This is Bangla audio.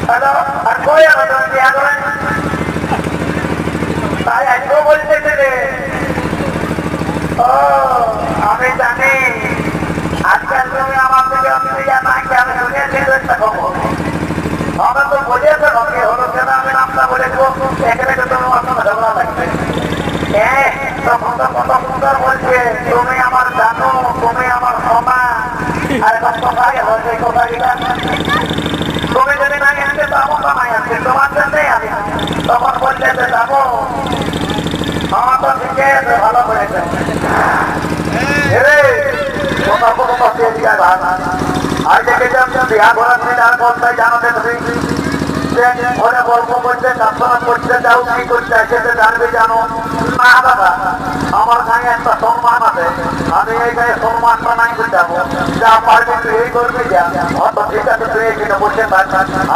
হ্যালো আর কই আমার তুমি বিয়া করেন তাই আজকেও বলতেছে রে ও আমি জানি আজকাল তুমি আমার থেকে নাকি আমি শুনেছি একটা খবর আমরা তো বলিয়েছে রঙে হলো কেন আমি নামটা বলে দেবো এখানে তো তোমার সঙ্গে ঝগড়া লাগবে তখন তো কত সুন্দর বলছে তুমি আমার জানো তুমি আমার সোনা আর কোথায় হচ্ছে কোথায়টা তুমি যদি নাই আসতে তো আমার নাই আসছে তোমার জন্যই আমি তখন বলছে যে যাবো আমার তো ঠিকই আছে ভালো করেছে আর দেখে বিয়া করার আর বলতে জানো তুমি ঘরে গল্প করছে প্রার্থনা করছে যাও কি করছে সেটা জানবে জানো না দাদা আমার গায়ে একটা সম্মান আছে আমি এই গায়ে সম্মানটা নাই যাবো যা পারবে তুই এই করবি যা অত ঠিক আছে তুই এই কিনে বসে থাক